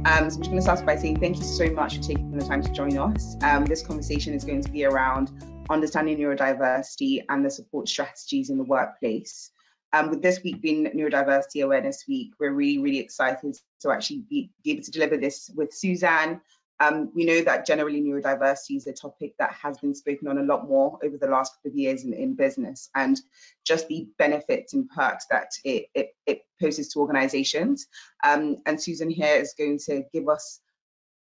So I'm just going to start by saying thank you so much for taking the time to join us. This conversation is going to be around understanding neurodiversity and the support strategies in the workplace. With this week being Neurodiversity Awareness Week, we're really excited to actually be able to deliver this with Suzanne. We know that generally neurodiversity is a topic that has been spoken on a lot more over the last couple of years in business, and just the benefits and perks that it poses to organizations. And Suzanne here is going to give us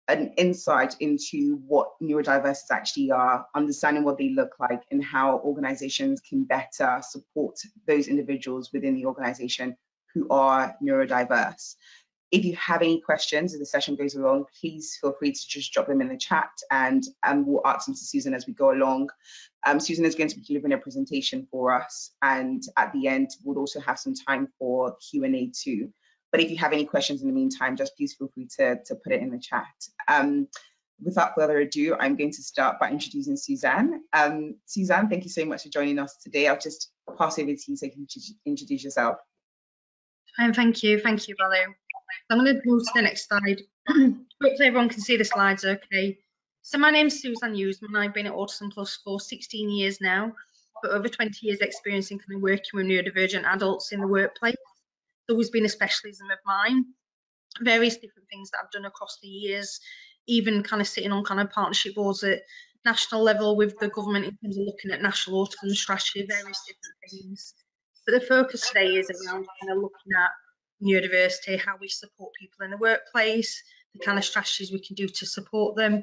an insight into what neurodiverses actually are, understanding what they look like, and how organizations can better support those individuals within the organization who are neurodiverse. If you have any questions as the session goes along, please feel free to just drop them in the chat, and we'll ask them to Susan as we go along. Susan is going to be delivering a presentation for us, and at the end, we'll also have some time for Q&A too. But if you have any questions in the meantime, just please feel free to put it in the chat. Without further ado, I'm going to start by introducing Suzanne. Suzanne, thank you so much for joining us today. I'll just pass over to you so you can introduce yourself. Thank you, Bolu. I'm going to move to the next slide. Hopefully everyone can see the slides okay. So my name's Suzanne Eusman. I've been at Autism Plus for 16 years now, but over 20 years experience in kind of working with neurodivergent adults in the workplace. It's always been a specialism of mine. Various different things that I've done across the years, even kind of sitting on kind of partnership boards at national level with the government in terms of looking at national autism strategy, various different things. But the focus today is around kind of looking at neurodiversity, how we support people in the workplace, the kind of strategies we can do to support them.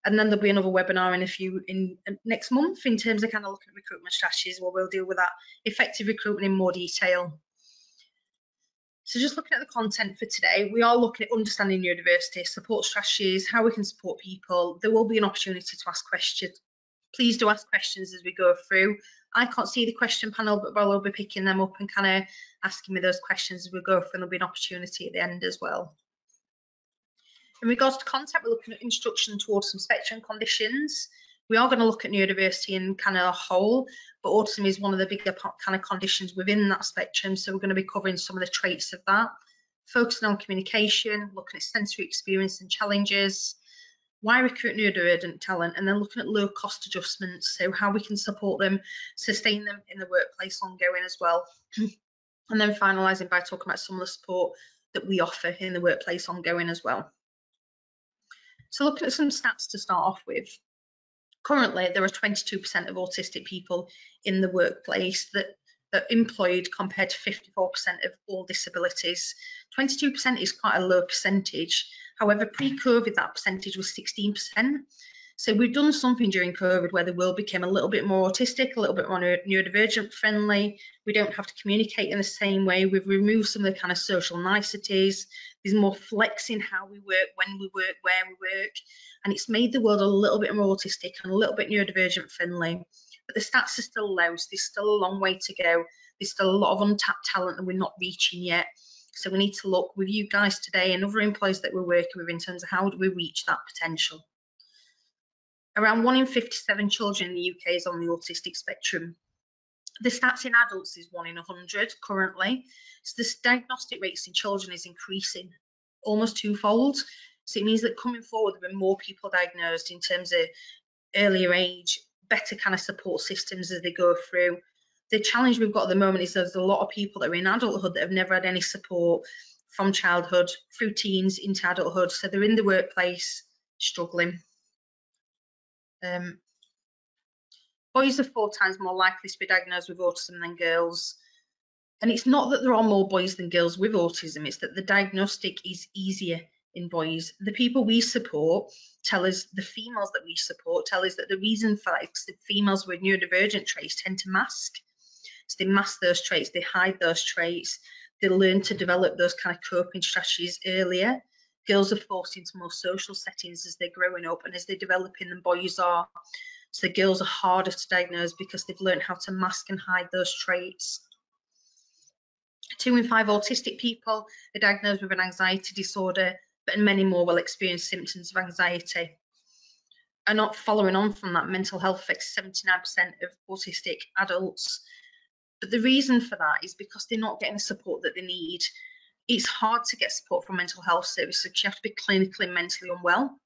And then there'll be another webinar in next month in terms of kind of looking at recruitment strategies, where we'll deal with that effective recruitment in more detail. So just looking at the content for today, we are looking at understanding neurodiversity, support strategies, how we can support people. There will be an opportunity to ask questions. Please do ask questions as we go through. I can't see the question panel, but Bolu will be picking them up and kind of asking me those questions as we go through, and there'll be an opportunity at the end as well. In regards to content, we're looking at introduction towards some spectrum conditions. We are going to look at neurodiversity in kind of a whole, but autism is one of the bigger kind of conditions within that spectrum. So we're going to be covering some of the traits of that, focusing on communication, looking at sensory experience and challenges, why recruit neurodivergent talent, and then looking at low cost adjustments, so how we can support them, sustain them in the workplace ongoing as well. And then finalising by talking about some of the support that we offer in the workplace ongoing as well. So looking at some stats to start off with. Currently, there are 22% of autistic people in the workplace that are employed, compared to 54% of all disabilities. 22% is quite a low percentage. However, pre-COVID, that percentage was 16%. So we've done something during COVID where the world became a little bit more autistic, a little bit more neurodivergent friendly. We don't have to communicate in the same way. We've removed some of the kind of social niceties. There's more flex in how we work, when we work, where we work. And it's made the world a little bit more autistic and a little bit neurodivergent friendly. But the stats are still low, so there's still a long way to go. There's still a lot of untapped talent that we're not reaching yet. So we need to look with you guys today and other employees that we're working with in terms of how do we reach that potential. Around 1 in 57 children in the UK is on the autistic spectrum. The stats in adults is 1 in 100 currently. So the diagnostic rates in children is increasing almost twofold. So it means that coming forward, there are more people diagnosed in terms of earlier age, better kind of support systems as they go through. The challenge we've got at the moment is there's a lot of people that are in adulthood that have never had any support from childhood through teens into adulthood. So they're in the workplace struggling. Boys are 4 times more likely to be diagnosed with autism than girls. And it's not that there are more boys than girls with autism, it's that the diagnostic is easier in boys. The people we support tell us, the females that we support tell us that the reason for that is that females with neurodivergent traits tend to mask. So they mask those traits, they hide those traits, they learn to develop those kind of coping strategies earlier. Girls are forced into more social settings as they're growing up and as they're developing than boys are. So girls are harder to diagnose because they've learned how to mask and hide those traits. 2 in 5 autistic people are diagnosed with an anxiety disorder, but many more will experience symptoms of anxiety. And not following on from that, mental health affects 79% of autistic adults. But the reason for that is because they're not getting the support that they need. it's hard to get support from mental health services because you have to be clinically and mentally unwell.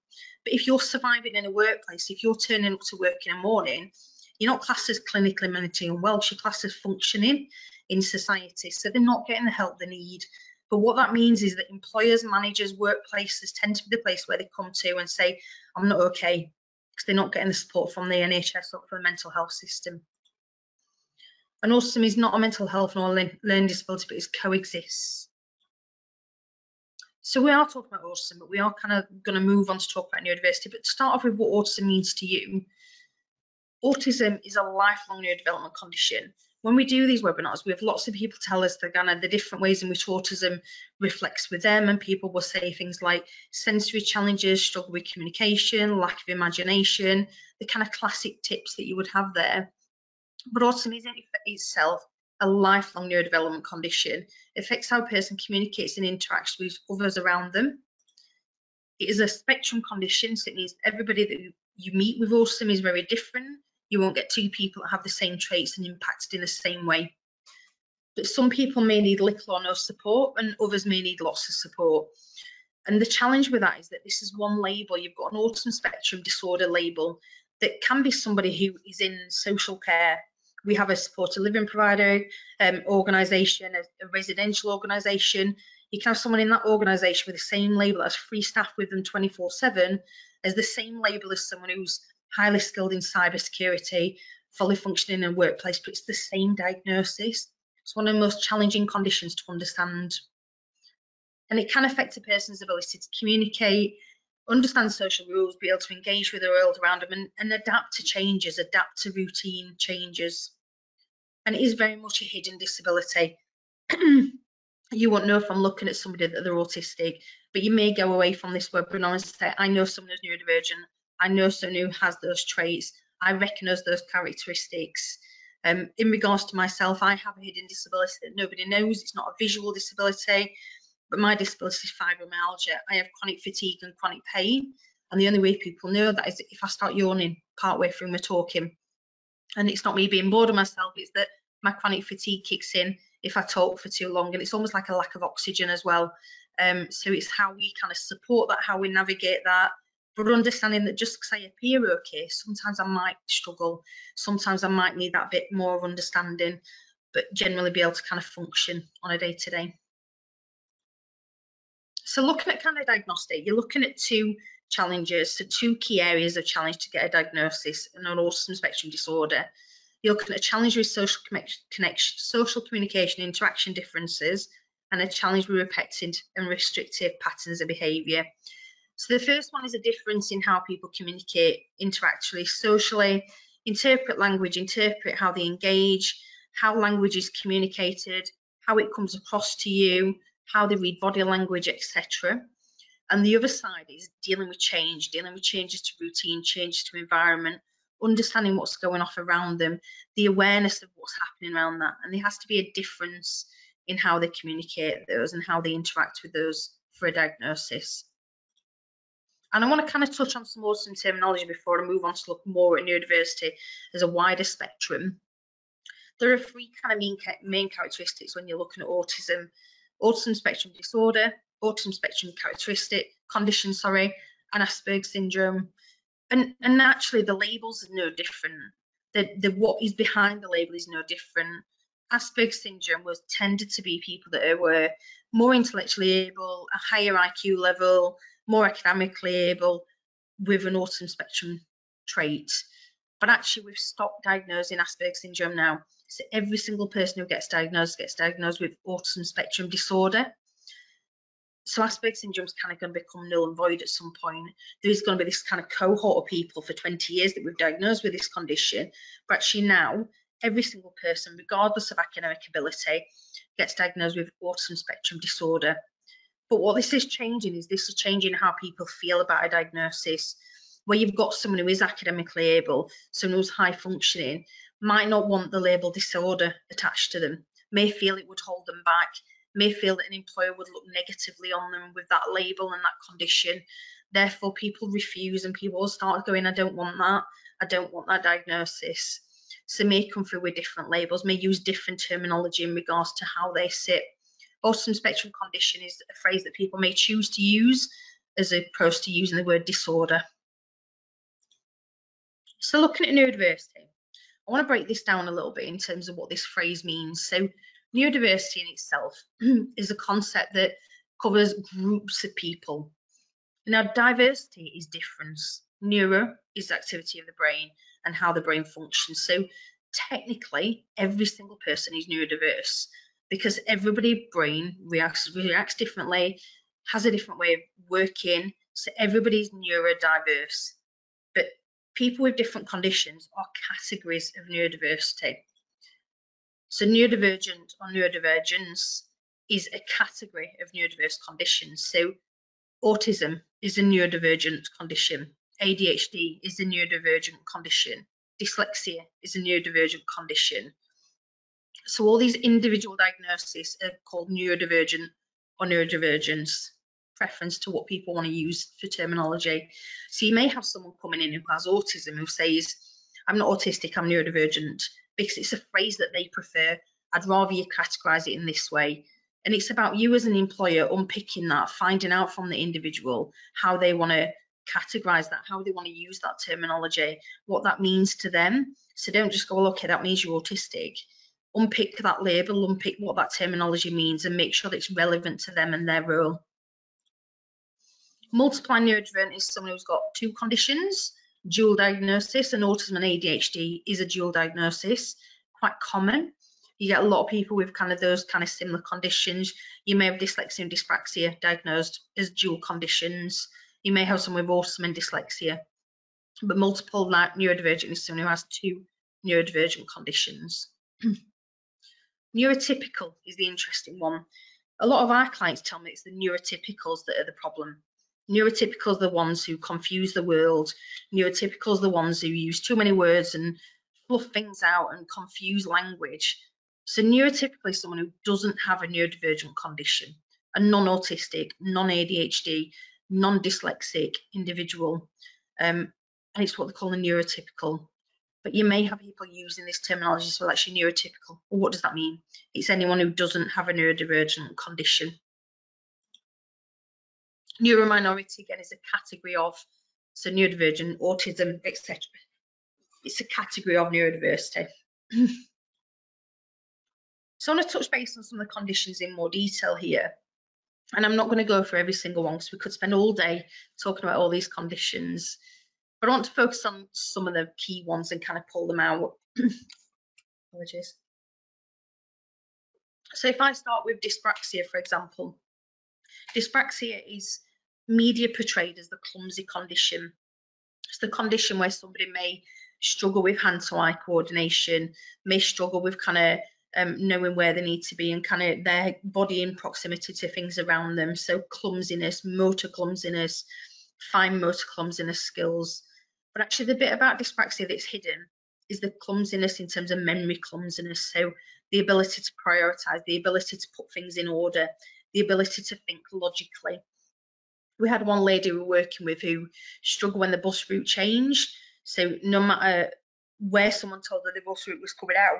But if you're surviving in a workplace, if you're turning up to work in the morning, you're not classed as clinically and mentally unwell, you're classed as functioning in society. So they're not getting the help they need. But what that means is that employers, managers, workplaces tend to be the place where they come to and say, I'm not okay, because they're not getting the support from the NHS or from the mental health system. And autism is not a mental health nor learning disability, but it coexists. So we are talking about autism, but we are kind of going to move on to talk about neurodiversity. But to start off with what autism means to you, autism is a lifelong neurodevelopment condition. When we do these webinars, we have lots of people tell us the different ways in which autism reflects with them, and people will say things like sensory challenges, struggle with communication, lack of imagination, the kind of classic tips that you would have there. But autism is in itself a lifelong neurodevelopment condition. It affects how a person communicates and interacts with others around them. It is a spectrum condition, so it means everybody that you meet with autism is very different. You won't get two people that have the same traits and impacted in the same way. But some people may need little or no support, and others may need lots of support. And the challenge with that is that this is one label. You've got an autism spectrum disorder label that can be somebody who is in social care. We have a supported living provider organisation, a residential organisation. You can have someone in that organisation with the same label as free staff with them 24/7 as the same label as someone who's highly skilled in cybersecurity, fully functioning in a workplace, but it's the same diagnosis. It's one of the most challenging conditions to understand. And it can affect a person's ability to communicate, understand social rules, be able to engage with the world around them, and adapt to changes, adapt to routine changes. And it is very much a hidden disability. You won't know from looking at somebody that they're autistic, but you may go away from this webinar and say, I know someone who's neurodivergent, I know someone who has those traits, I recognise those characteristics. In regards to myself, I have a hidden disability that nobody knows. It's not a visual disability, but my disability is fibromyalgia. I have chronic fatigue and chronic pain, and the only way people know that is if I start yawning partway through my talking. And it's not me being bored of myself, it's that my chronic fatigue kicks in if I talk for too long, and it's almost like a lack of oxygen as well. So it's how we kind of support that, how we navigate that, but understanding that just because I appear okay, sometimes I might struggle, sometimes I might need that bit more of understanding, but generally be able to kind of function on a day-to-day. So looking at kind of diagnostic, you're looking at two challenges, so two key areas of challenge to get a diagnosis in an autism spectrum disorder. You're looking at a challenge with social connection, social communication, interaction differences, and a challenge with repeated and restrictive patterns of behaviour. So the first one is a difference in how people communicate, interact socially, interpret language, interpret how they engage, how language is communicated, how it comes across to you, how they read body language, etc. And the other side is dealing with changes to routine, changes to environment, understanding what's going off around them, the awareness of what's happening around that. And there has to be a difference in how they communicate those and how they interact with those for a diagnosis. And I want to kind of touch on some autism terminology before I move on to look more at neurodiversity as a wider spectrum. There are three kind of main characteristics when you're looking at autism. Autism spectrum disorder, autism spectrum condition, and Asperger's syndrome. And naturally the labels are no different. The what is behind the label is no different. Asperger's syndrome was tended to be people that were more intellectually able, a higher IQ level, more academically able with an autism spectrum trait. But actually we've stopped diagnosing Asperger's syndrome now. So every single person who gets diagnosed with autism spectrum disorder. So Asperger's syndrome is kind of going to become null and void at some point. There is going to be this kind of cohort of people for 20 years that we've diagnosed with this condition, but actually now every single person, regardless of academic ability, gets diagnosed with autism spectrum disorder. But what this is changing is how people feel about a diagnosis. Where you've got someone who is academically able, someone who's high functioning, might not want the label disorder attached to them, may feel it would hold them back, may feel that an employer would look negatively on them with that label and that condition. Therefore, people refuse and people will start going, I don't want that diagnosis. So may come through with different labels, may use different terminology in regards to how they sit Autism spectrum condition is a phrase that people may choose to use as opposed to using the word disorder. So looking at neurodiversity, I want to break this down a little bit in terms of what this phrase means. So neurodiversity in itself is a concept that covers groups of people. Now, diversity is difference. Neuro is the activity of the brain and how the brain functions. So technically, every single person is neurodiverse because everybody's brain reacts differently, has a different way of working. So everybody's neurodiverse. But people with different conditions are categories of neurodiversity. So neurodivergent or neurodivergence is a category of neurodiverse conditions. So autism is a neurodivergent condition. ADHD is a neurodivergent condition. Dyslexia is a neurodivergent condition. So all these individual diagnoses are called neurodivergent or neurodivergence, preference to what people want to use for terminology. So you may have someone coming in who has autism who says, I'm not autistic, I'm neurodivergent, because it's a phrase that they prefer. I'd rather you categorize it in this way. And it's about you as an employer unpicking that, finding out from the individual how they want to categorize that, how they want to use that terminology, what that means to them. So don't just go, well, okay, that means you're autistic. Unpick that label, unpick what that terminology means, and make sure that it's relevant to them and their role. Multiple neurodivergent is someone who's got two conditions, dual diagnosis, and autism and ADHD is a dual diagnosis, quite common. You get a lot of people with those similar conditions. You may have dyslexia and dyspraxia diagnosed as dual conditions. You may have someone with autism and dyslexia, but multiple neurodivergent is someone who has two neurodivergent conditions. Neurotypical is the interesting one. A lot of our clients tell me it's the neurotypicals that are the problem. Neurotypicals are the ones who confuse the world. Neurotypicals are the ones who use too many words and fluff things out and confuse language. So neurotypical is someone who doesn't have a neurodivergent condition, a non-autistic, non-ADHD, non-dyslexic individual. And it's what they call a neurotypical. But you may have people using this terminology as well, actually neurotypical. Well, what does that mean? It's anyone who doesn't have a neurodivergent condition. Neurominority, again, is a category of, so neurodivergent, autism, etc. It's a category of neurodiversity. So I want to touch base on some of the conditions in more detail here. And I'm not going to go through every single one because we could spend all day talking about all these conditions. But I want to focus on some of the key ones and kind of pull them out. Apologies. So if I start with dyspraxia, for example, dyspraxia is media portrayed as the clumsy condition. It's the condition where somebody may struggle with hand-to-eye coordination, may struggle with knowing where they need to be and their body in proximity to things around them. So clumsiness, motor clumsiness, fine motor clumsiness skills. But actually the bit about dyspraxia that's hidden is the clumsiness in terms of memory clumsiness. So the ability to prioritize, the ability to put things in order, the ability to think logically. We had one lady we were working with who struggled when the bus route changed. So no matter where someone told her the bus route was coming out,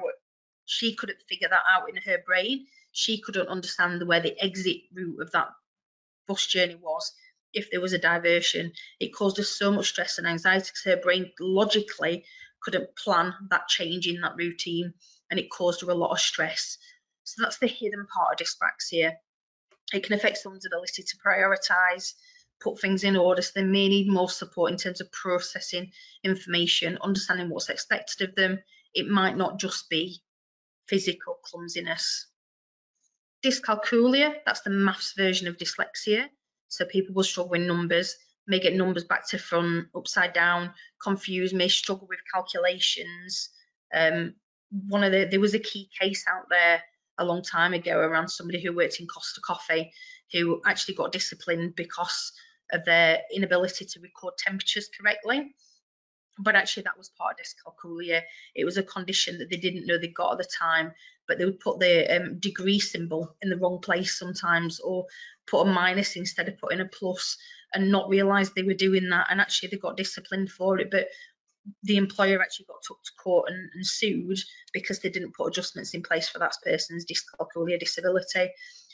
she couldn't figure that out in her brain. She couldn't understand where the exit route of that bus journey was. If there was a diversion, it caused her so much stress and anxiety because her brain logically couldn't plan that change in that routine, and it caused her a lot of stress. So that's the hidden part of dyspraxia. It can affect someone's ability to prioritize, put things in order, so they may need more support in terms of processing information, understanding what's expected of them. It might not just be physical clumsiness. Dyscalculia, that's the maths version of dyslexia. So people will struggle with numbers, may get numbers back to front, upside down, confused, may struggle with calculations. There was a key case out there a long time ago around somebody who worked in Costa Coffee who actually got disciplined because of their inability to record temperatures correctly. But actually that was part of dyscalculia. It was a condition that they didn't know they got at the time, but they would put the degree symbol in the wrong place sometimes, or put a minus instead of putting a plus, and not realise they were doing that, and actually they got disciplined for it. But the employer actually got took to court and sued because they didn't put adjustments in place for that person's dyscalculia disability.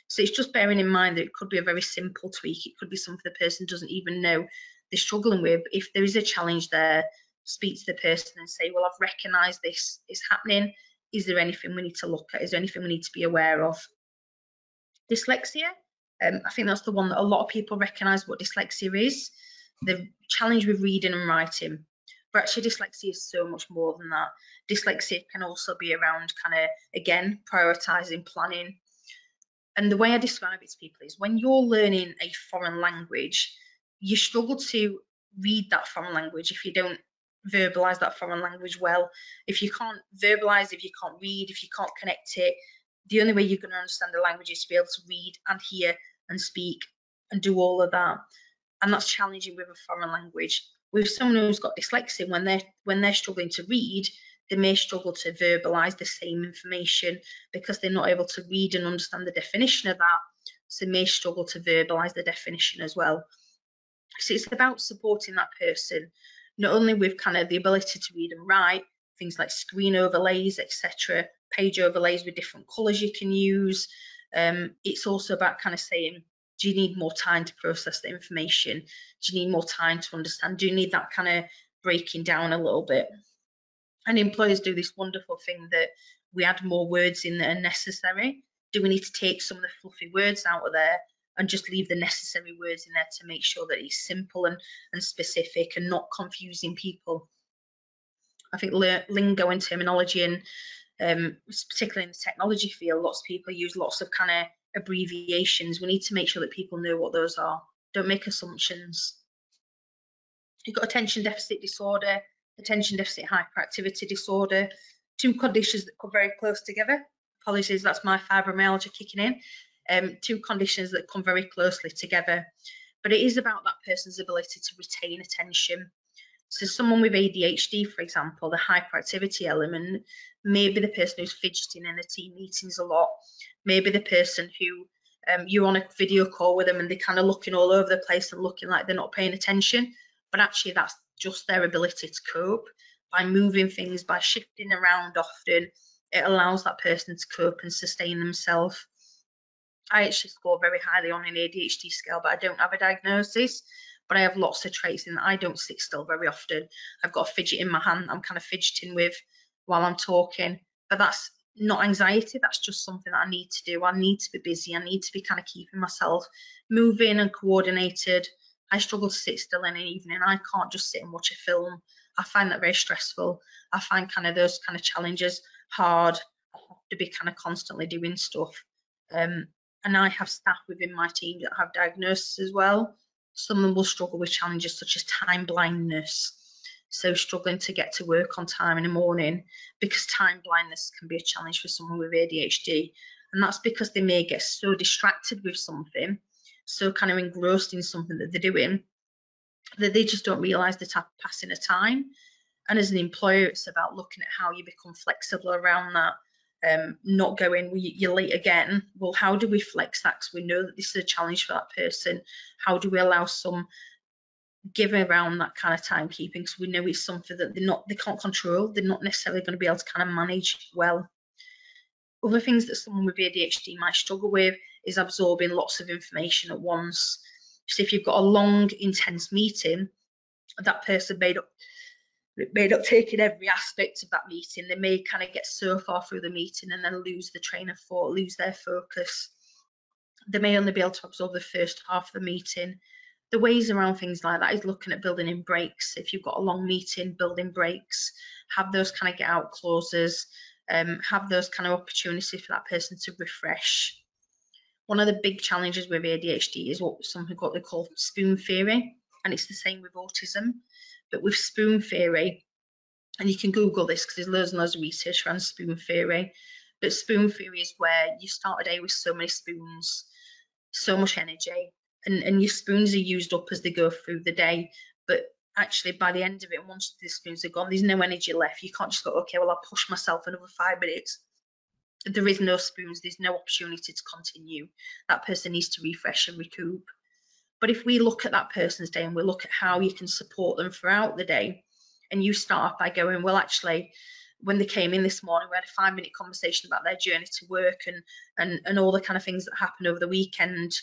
So it's just bearing in mind that it could be a very simple tweak. It could be something the person doesn't even know they're struggling with. If there is a challenge there, speak to the person and say, well, I've recognised this is happening. Is there anything we need to look at? Is there anything we need to be aware of? Dyslexia, I think that's the one that a lot of people recognise what dyslexia is, the challenge with reading and writing. But actually dyslexia is so much more than that. Dyslexia can also be around kind of, again, prioritising, planning. And the way I describe it to people is when you're learning a foreign language, you struggle to read that foreign language if you don't verbalise that foreign language well. If you can't verbalise, if you can't read, if you can't connect it, the only way you're going to understand the language is to be able to read and hear and speak and do all of that. And that's challenging with a foreign language. With someone who's got dyslexia, when they're struggling to read, they may struggle to verbalise the same information because they're not able to read and understand the definition of that. So they may struggle to verbalise the definition as well. So it's about supporting that person, not only with kind of the ability to read and write, things like screen overlays, etc., page overlays with different colours you can use. It's also about kind of saying, do you need more time to process the information? Do you need more time to understand? Do you need that kind of breaking down a little bit? And employers do this wonderful thing that we add more words in that are necessary. Do we need to take some of the fluffy words out of there and just leave the necessary words in there to make sure that it's simple and specific and not confusing people? I think lingo and terminology, and particularly in the technology field, lots of people use lots of kind of abbreviations. We need to make sure that people know what those are. Don't make assumptions. You've got attention deficit disorder, attention deficit hyperactivity disorder, two conditions that come very close together. Apologies, that's my fibromyalgia kicking in. Two conditions that come very closely together. But it is about that person's ability to retain attention. So someone with ADHD, for example, the hyperactivity element, maybe the person who's fidgeting in the team meetings a lot, maybe the person who you're on a video call with them and they're kind of looking all over the place and looking like they're not paying attention, but actually that's just their ability to cope. By moving things, by shifting around often, it allows that person to cope and sustain themselves. I actually score very highly on an ADHD scale, but I don't have a diagnosis. But I have lots of traits in that I don't sit still very often. I've got a fidget in my hand I'm kind of fidgeting with while I'm talking. But that's not anxiety, that's just something that I need to do. I need to be busy. I need to be kind of keeping myself moving and coordinated. I struggle to sit still in an evening. I can't just sit and watch a film. I find that very stressful. I find kind of those kind of challenges hard. I have to be kind of constantly doing stuff. And I have staff within my team that have diagnoses as well. Some of them will struggle with challenges such as time blindness, so struggling to get to work on time in the morning, because time blindness can be a challenge for someone with ADHD, and that's because they may get so distracted with something, so kind of engrossed in something that they're doing, that they just don't realise the passing of time. And as an employer, it's about looking at how you become flexible around that. Not going, well, you're late again. Well, how do we flex that? Because we know that this is a challenge for that person. How do we allow some give around that kind of timekeeping? Because we know it's something that they can't control. They're not necessarily going to be able to kind of manage well. Other things that someone with ADHD might struggle with is absorbing lots of information at once. So if you've got a long, intense meeting, that person may not take in every aspect of that meeting. They may kind of get so far through the meeting and then lose the train of thought, lose their focus. They may only be able to absorb the first half of the meeting. The ways around things like that is looking at building in breaks. If you've got a long meeting, building breaks, have those kind of get out clauses, have those kind of opportunities for that person to refresh. One of the big challenges with ADHD is what they call spoon theory, and it's the same with autism. But with spoon theory, and you can Google this because there's loads and loads of research around spoon theory, but spoon theory is where you start a day with so many spoons, so much energy, and your spoons are used up as they go through the day. But actually, by the end of it, once the spoons are gone, there's no energy left. You can't just go, okay, well, I'll push myself another 5 minutes. There is no spoons, there's no opportunity to continue. That person needs to refresh and recoup. But if we look at that person's day and we look at how you can support them throughout the day, and you start off by going, well, actually, when they came in this morning, we had a 5-minute conversation about their journey to work and all the kind of things that happened over the weekend.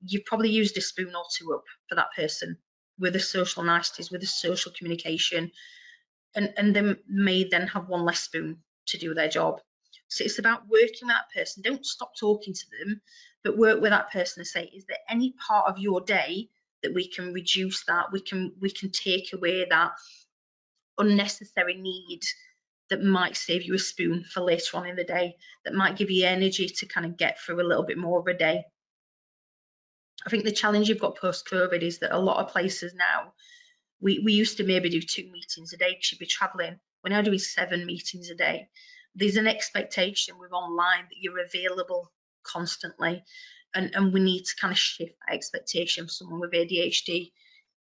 You've probably used a spoon or two up for that person with the social niceties, with the social communication, and they may then have one less spoon to do their job. So it's about working with that person. Don't stop talking to them, but work with that person and say, is there any part of your day that we can reduce that, we can take away that unnecessary need that might save you a spoon for later on in the day, that might give you energy to kind of get through a little bit more of a day. I think the challenge you've got post-COVID is that a lot of places now, we used to maybe do 2 meetings a day because you'd be traveling. We're now doing 7 meetings a day. There's an expectation with online that you're available constantly, and we need to kind of shift that expectation for someone with ADHD.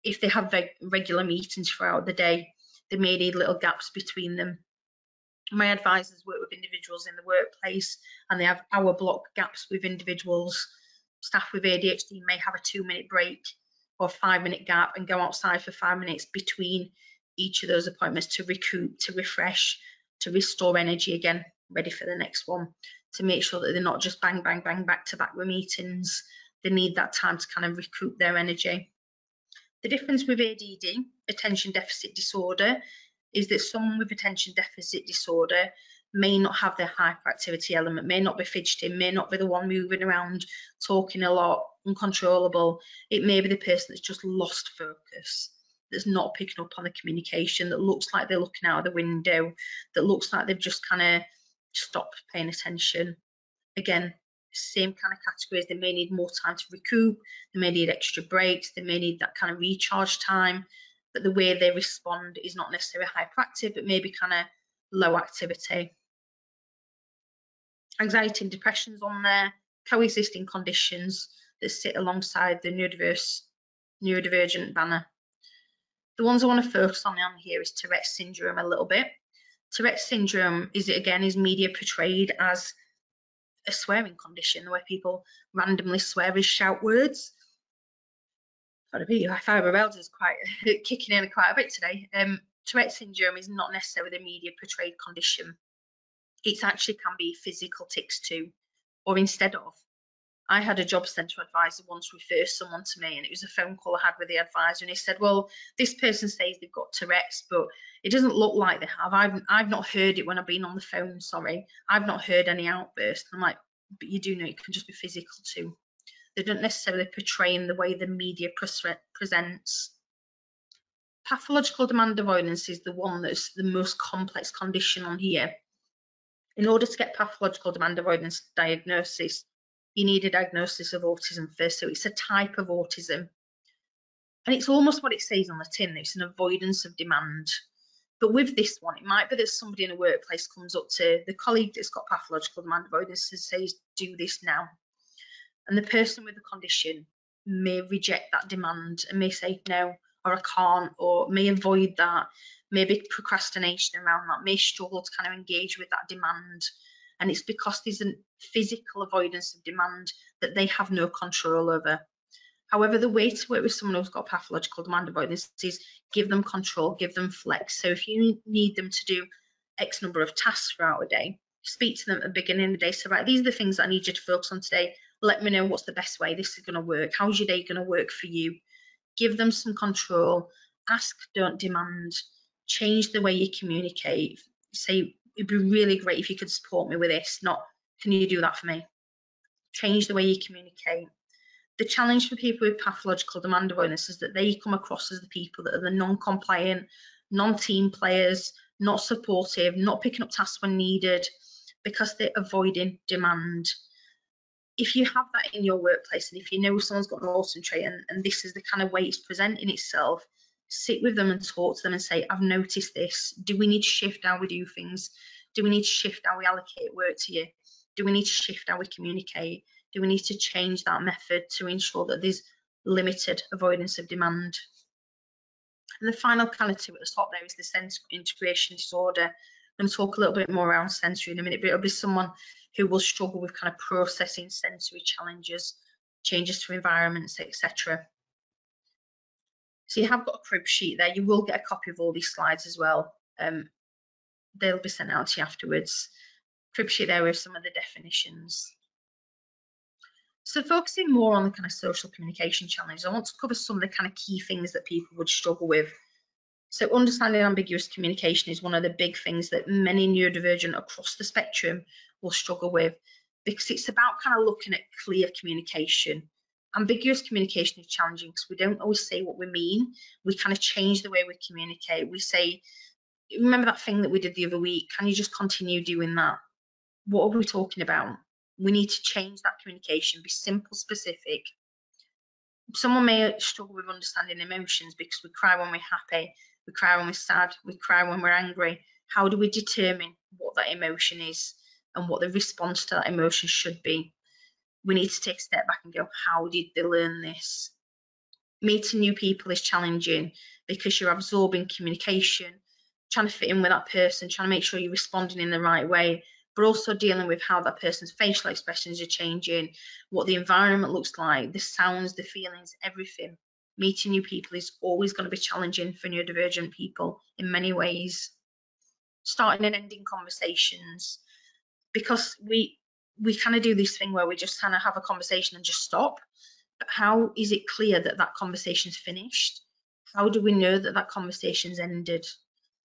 If they have regular meetings throughout the day, they may need little gaps between them. My advisors work with individuals in the workplace, and they have hour block gaps with individuals. Staff with ADHD may have a 2-minute break or 5-minute gap and go outside for 5 minutes between each of those appointments to recoup, to refresh, to restore energy again, ready for the next one, to make sure that they're not just bang, bang, bang, back to back with meetings. They need that time to kind of recoup their energy. The difference with ADD, attention deficit disorder, is that someone with attention deficit disorder may not have their hyperactivity element, may not be fidgeting, may not be the one moving around, talking a lot, uncontrollable. It may be the person that's just lost focus, that's not picking up on the communication, that looks like they're looking out of the window, that looks like they've just kind of stopped paying attention. Again, same kind of categories. They may need more time to recoup, they may need extra breaks, they may need that kind of recharge time, but the way they respond is not necessarily hyperactive, but maybe kind of low activity. Anxiety and depression's on there, coexisting conditions that sit alongside the neurodivergent banner. The ones I want to focus on here is Tourette's syndrome a little bit. Tourette's syndrome is media portrayed as a swearing condition where people randomly swear and shout words. Fibromyalgia is quite kicking in quite a bit today. Tourette's syndrome is not necessarily the media portrayed condition. It actually can be physical tics too, or instead of. I had a job centre advisor once refer someone to me, and it was a phone call I had with the advisor, and he said, well, this person says they've got Tourette's, but it doesn't look like they have. I've not heard it when I've been on the phone, sorry. I've not heard any outbursts. I'm like, but you do know it can just be physical too. They don't necessarily portray in the way the media presents. Pathological demand avoidance is the one that's the most complex condition on here. In order to get pathological demand avoidance diagnosis, you need a diagnosis of autism first. So it's a type of autism. And it's almost what it says on the tin, it's an avoidance of demand. But with this one, it might be that somebody in a workplace comes up to the colleague that's got pathological demand avoidance and says, do this now. And the person with the condition may reject that demand and may say no, or I can't, or may avoid that, maybe procrastination around that, may struggle to kind of engage with that demand. And it's because there's a physical avoidance of demand that they have no control over. However, the way to work with someone who's got pathological demand avoidance is give them control, give them flex. So if you need them to do X number of tasks throughout a day, speak to them at the beginning of the day. So, right, these are the things that I need you to focus on today. Let me know what's the best way this is going to work. How's your day going to work for you? Give them some control. Ask, don't demand. Change the way you communicate. Say, it'd be really great if you could support me with this, not, can you do that for me? Change the way you communicate. The challenge for people with pathological demand avoidance is that they come across as the people that are the non-compliant, non-team players, not supportive, not picking up tasks when needed, because they're avoiding demand. If you have that in your workplace, and if you know someone's got an autism trait and this is the kind of way it's presenting itself, sit with them and talk to them and say, I've noticed this. Do we need to shift how we do things? Do we need to shift how we allocate work to you? Do we need to shift how we communicate? Do we need to change that method to ensure that there's limited avoidance of demand? And the final kind of two at the top there is the sensory integration disorder. I'm going to talk a little bit more around sensory in a minute, but it'll be someone who will struggle with kind of processing sensory challenges, changes to environments, etc. So you have got a crib sheet there. You will get a copy of all these slides as well. they'll be sent out to you afterwards. Crib sheet there with some of the definitions. So focusing more on the kind of social communication challenge, I want to cover some of the kind of key things that people would struggle with. So understanding ambiguous communication is one of the big things that many neurodivergent across the spectrum will struggle with, because it's about kind of looking at clear communication. Ambiguous communication is challenging because we don't always say what we mean. We kind of change the way we communicate. We say, remember that thing that we did the other week? Can you just continue doing that? What are we talking about? We need to change that communication, be simple, specific. Someone may struggle with understanding emotions because we cry when we're happy, we cry when we're sad, we cry when we're angry. How do we determine what that emotion is and what the response to that emotion should be? We need to take a step back and go, how did they learn this? Meeting new people is challenging because you're absorbing communication, trying to fit in with that person, trying to make sure you're responding in the right way, but also dealing with how that person's facial expressions are changing, what the environment looks like, the sounds, the feelings, everything. Meeting new people is always going to be challenging for neurodivergent people in many ways. Starting and ending conversations, because we kind of do this thing where we just kind of have a conversation and just stop. But how is it clear that that conversation's finished? How do we know that that conversation's ended?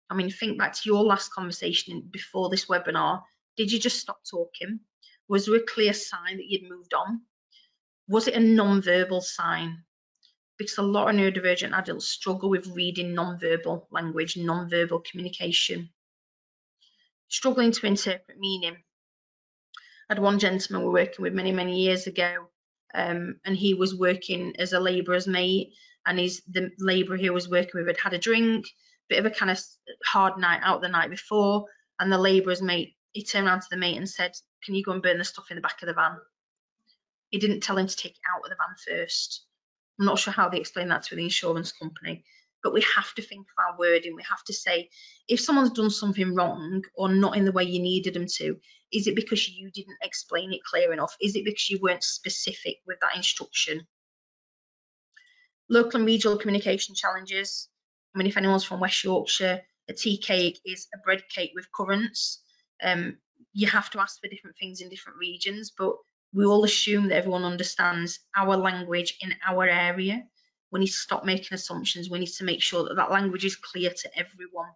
I mean, think back to your last conversation before this webinar. Did you just stop talking? Was there a clear sign that you'd moved on? Was it a non-verbal sign? Because a lot of neurodivergent adults struggle with reading non-verbal language, non-verbal communication. Struggling to interpret meaning. I had one gentleman we were working with many, many years ago, and he was working as a labourer's mate, and the labourer he was working with had a drink, bit of a kind of hard night out the night before, and the labourer's mate, he turned around to the mate and said, can you go and burn the stuff in the back of the van? He didn't tell him to take it out of the van first. I'm not sure how they explain that to the insurance company, but we have to think of our wording. We have to say, if someone's done something wrong or not in the way you needed them to, is it because you didn't explain it clear enough? Is it because you weren't specific with that instruction? Local and regional communication challenges. I mean, if anyone's from West Yorkshire, a tea cake is a bread cake with currants. You have to ask for different things in different regions, but we all assume that everyone understands our language in our area. We need to stop making assumptions. We need to make sure that that language is clear to everyone.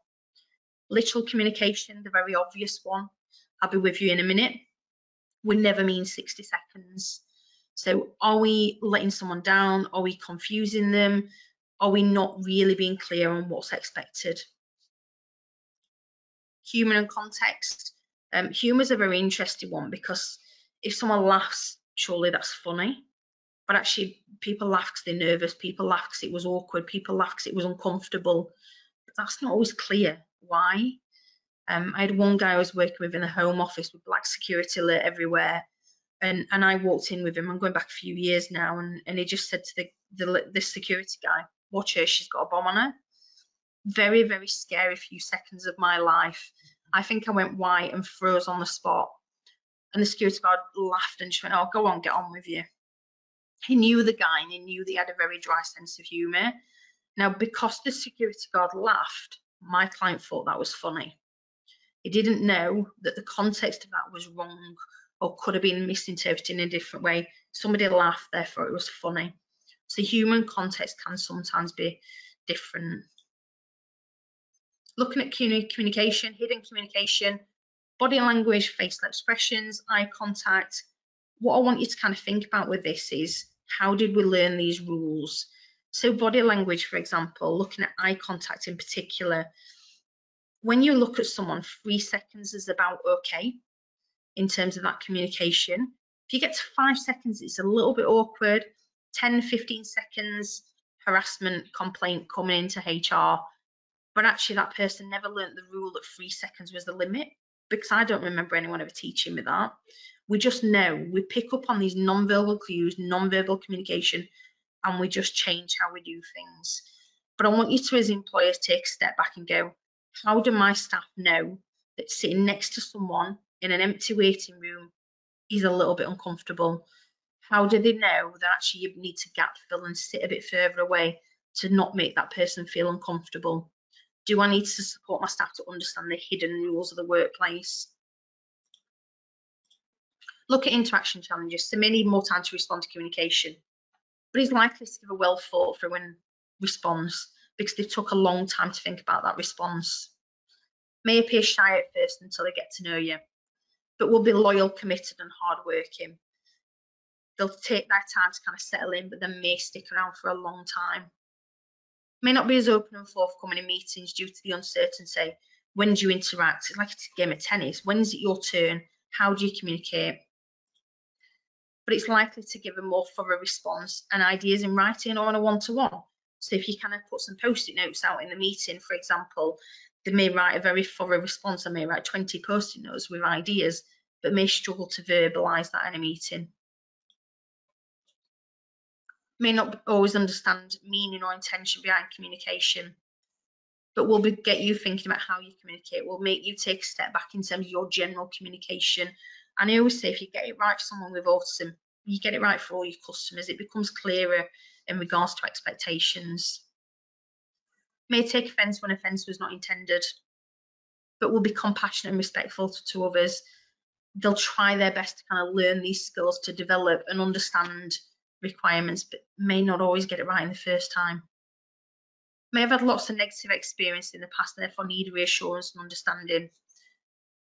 Literal communication, the very obvious one. I'll be with you in a minute. We never mean 60 seconds. So are we letting someone down? Are we confusing them? Are we not really being clear on what's expected? Humour and context. Humour is a very interesting one, because if someone laughs, surely that's funny. But actually, people laugh because they're nervous. People laugh because it was awkward. People laugh because it was uncomfortable. But that's not always clear. Why? I had one guy I was working with in the Home Office with black security alert everywhere. And I walked in with him. I'm going back a few years now. And he just said to the security guy, watch her, she's got a bomb on her. Very, very scary few seconds of my life. I think I went white and froze on the spot. And the security guard laughed and just went, oh, go on, get on with you. He knew the guy and he knew that he had a very dry sense of humour. Now, because the security guard laughed, my client thought that was funny. He didn't know that the context of that was wrong or could have been misinterpreted in a different way. Somebody laughed, therefore it was funny. So humour and context can sometimes be different. Looking at communication, hidden communication, body language, facial expressions, eye contact. What I want you to kind of think about with this is, how did we learn these rules? So body language, for example, looking at eye contact in particular, when you look at someone, 3 seconds is about okay in terms of that communication. If you get to 5 seconds, it's a little bit awkward. 10, 15 seconds, harassment complaint coming into HR. But actually that person never learnt the rule that 3 seconds was the limit, because I don't remember anyone ever teaching me that. We just know, we pick up on these non-verbal cues, non-verbal communication, and we just change how we do things. But I want you to, as employers, take a step back and go, how do my staff know that sitting next to someone in an empty waiting room is a little bit uncomfortable? How do they know that actually you need to gap fill and sit a bit further away to not make that person feel uncomfortable? Do I need to support my staff to understand the hidden rules of the workplace? Look at interaction challenges. So may need more time to respond to communication, but is likely to give a well thought through response because they took a long time to think about that response. May appear shy at first until they get to know you, but will be loyal, committed and hardworking. They'll take their time to kind of settle in, but then may stick around for a long time. May not be as open and forthcoming in meetings due to the uncertainty. When do you interact? It's like it's a game of tennis. When is it your turn? How do you communicate? But it's likely to give a more thorough response and ideas in writing or on a one-to-one. So if you kind of put some post-it notes out in the meeting, for example, they may write a very thorough response. They may write 20 post-it notes with ideas, but may struggle to verbalise that in a meeting. May not always understand meaning or intention behind communication, but will get you thinking about how you communicate, will make you take a step back in terms of your general communication. And I always say, if you get it right for someone with autism, you get it right for all your customers, it becomes clearer in regards to expectations. May take offence when offence was not intended, but will be compassionate and respectful to others. They'll try their best to kind of learn these skills to develop and understand requirements, but may not always get it right in the first time. May have had lots of negative experience in the past and therefore need reassurance and understanding,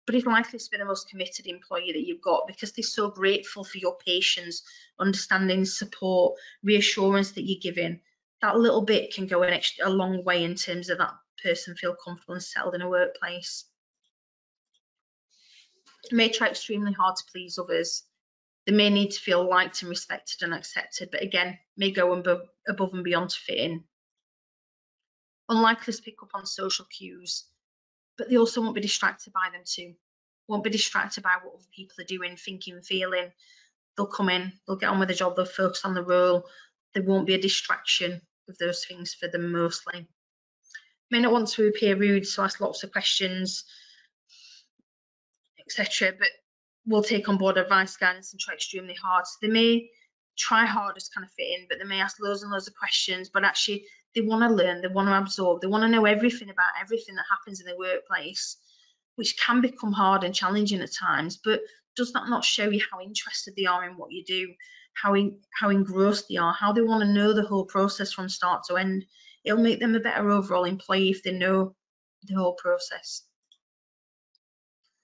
but is likely to be the most committed employee that you've got because they're so grateful for your patience, understanding, support, reassurance that you're giving. That little bit can go a long way in terms of that person feel comfortable and settled in a workplace. May try extremely hard to please others. They may need to feel liked and respected and accepted, but again, may go above and beyond to fit in. Unlikely to pick up on social cues, but they also won't be distracted by them too. Won't be distracted by what other people are doing, thinking, feeling. They'll come in, they'll get on with the job, they'll focus on the role. There won't be a distraction of those things for them mostly. May not want to appear rude, so ask lots of questions, etc. But will take on board advice, guidance and try extremely hard. So they may try hard to kind of fit in, but they may ask loads and loads of questions, but actually they want to learn, they want to absorb, they want to know everything about everything that happens in the workplace, which can become hard and challenging at times, but does that not show you how interested they are in what you do, how engrossed they are, how they want to know the whole process from start to end? It'll make them a better overall employee if they know the whole process.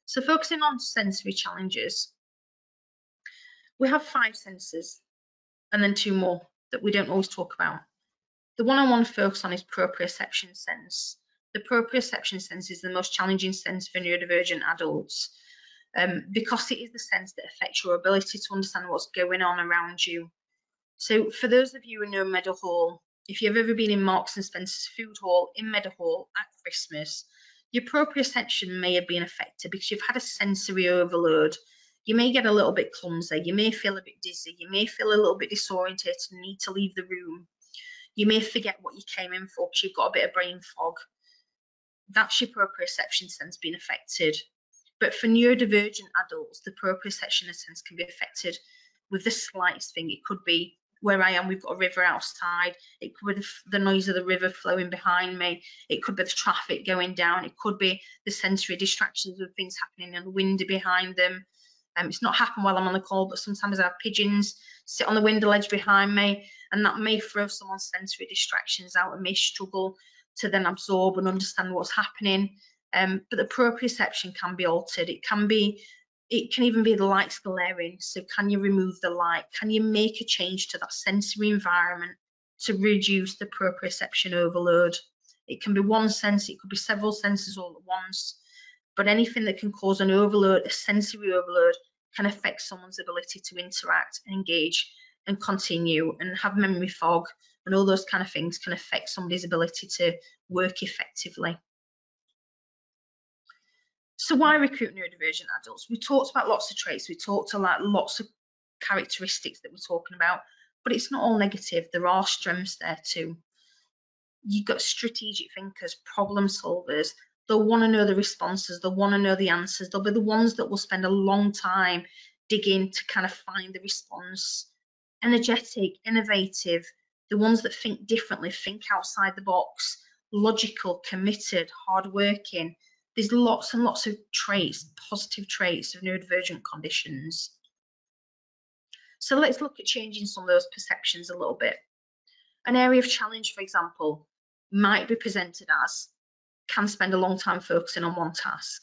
So focusing on sensory challenges, we have 5 senses and then 2 more that we don't always talk about. The one I want to focus on is proprioception sense. The proprioception sense is the most challenging sense for neurodivergent adults because it is the sense that affects your ability to understand what's going on around you. So for those of you who know Meadowhall, if you've ever been in Marks and Spencer's food hall in Meadowhall at Christmas, your proprioception may have been affected because you've had a sensory overload. You may get a little bit clumsy, you may feel a bit dizzy, you may feel a little bit disorientated and need to leave the room. You may forget what you came in for because you've got a bit of brain fog. That's your proprioception sense being affected. But for neurodivergent adults, the proprioception sense can be affected with the slightest thing. It could be where I am, we've got a river outside. It could be the noise of the river flowing behind me. It could be the traffic going down. It could be the sensory distractions of things happening and the wind behind them. It's not happened while I'm on the call, but sometimes I have pigeons sit on the window ledge behind me, and that may throw someone's sensory distractions out and may struggle to then absorb and understand what's happening. But the proprioception can be altered. It can even be the lights glaring. So can you remove the light? Can you make a change to that sensory environment to reduce the proprioception overload? It can be one sense, it could be several senses all at once, but anything that can cause an overload, a sensory overload, can affect someone's ability to interact, engage and continue and have memory fog, and all those kind of things can affect somebody's ability to work effectively. So why recruit neurodivergent adults? We talked about lots of traits, we talked about lots of characteristics that we're talking about, but it's not all negative. There are strengths there too. You've got strategic thinkers, problem solvers. They'll want to know the responses, they'll want to know the answers. They'll be the ones that will spend a long time digging to kind of find the response. Energetic, innovative, the ones that think differently, think outside the box. logical, committed, hardworking. There's lots and lots of traits, positive traits of neurodivergent conditions. So let's look at changing some of those perceptions a little bit. An area of challenge, for example, might be presented as can spend a long time focusing on one task,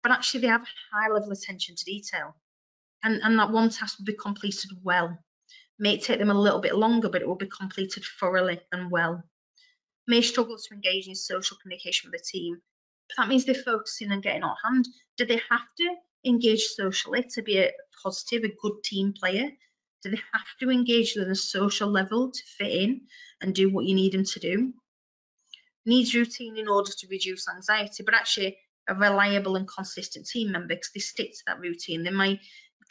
but actually they have a high level of attention to detail. And that one task will be completed well. May take them a little bit longer, but it will be completed thoroughly and well. May struggle to engage in social communication with the team, but that means they're focusing on getting on hand. Do they have to engage socially to be a positive, a good team player? Do they have to engage on a social level to fit in and do what you need them to do? Needs routine in order to reduce anxiety, but actually a reliable and consistent team member, because they stick to that routine. They might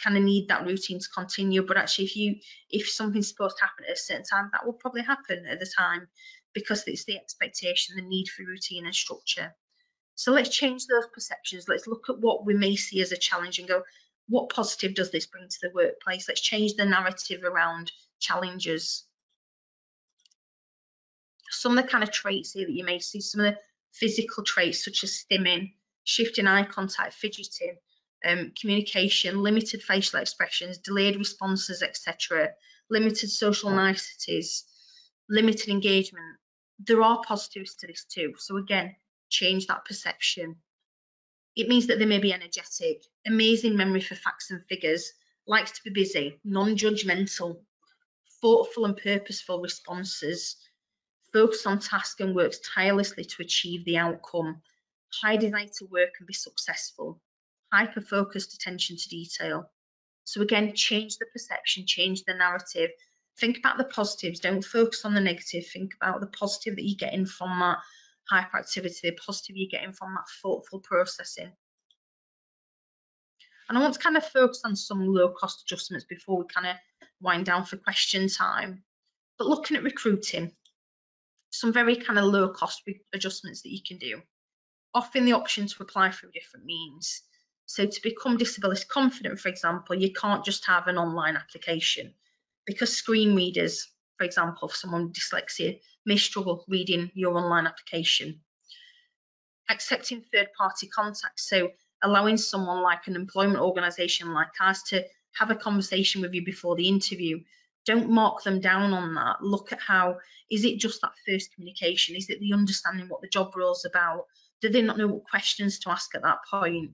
kind of need that routine to continue, but actually if something's supposed to happen at a certain time, that will probably happen at the time, because it's the expectation, the need for routine and structure. So let's change those perceptions. Let's look at what we may see as a challenge and go, what positive does this bring to the workplace? Let's change the narrative around challenges. Some of the kind of traits here that you may see, some of the physical traits such as stimming, shifting eye contact, fidgeting, communication, limited facial expressions, delayed responses, etc., limited social niceties, limited engagement. There are positives to this too. So again, change that perception. It means that they may be energetic, amazing memory for facts and figures, likes to be busy, non-judgmental, thoughtful and purposeful responses, focus on task and works tirelessly to achieve the outcome, high desire to work and be successful, hyper-focused attention to detail. So again, change the perception, change the narrative. Think about the positives, don't focus on the negative. Think about the positive that you're getting from that hyperactivity, the positive you're getting from that thoughtful processing. And I want to kind of focus on some low-cost adjustments before we kind of wind down for question time. But looking at recruiting, some very kind of low-cost adjustments that you can do. Offering the option to apply through different means. So to become disability confident, for example, you can't just have an online application, because screen readers, for example, for someone with dyslexia, may struggle reading your online application. Accepting third-party contacts, so allowing someone like an employment organisation like ours to have a conversation with you before the interview. Don't mark them down on that. Look at how, is it just that first communication? Is it the understanding what the job role's about? Do they not know what questions to ask at that point?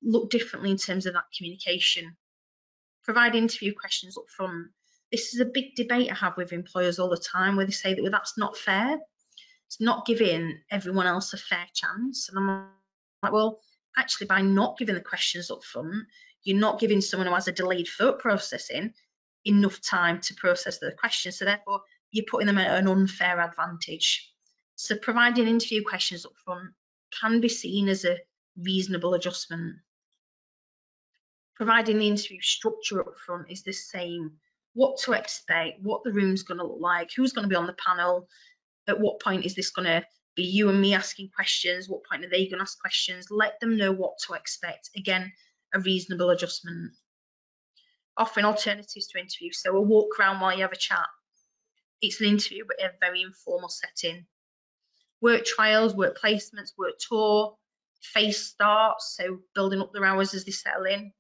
Look differently in terms of that communication. Provide interview questions up front. This is a big debate I have with employers all the time, where they say that, well, that's not fair. It's not giving everyone else a fair chance. And I'm like, well, actually, by not giving the questions up front, you're not giving someone who has a delayed thought processing enough time to process the questions. So therefore, you're putting them at an unfair advantage. So providing interview questions up front can be seen as a reasonable adjustment. Providing the interview structure up front is the same. What to expect, what the room's going to look like, who's going to be on the panel, at what point is this going to be you and me asking questions, what point are they going to ask questions. Let them know what to expect. Again, a reasonable adjustment. Offering alternatives to interview, so a walk around while you have a chat. It's an interview but a very informal setting. Work trials, work placements, work tour, phase starts, so building up their hours as they settle in.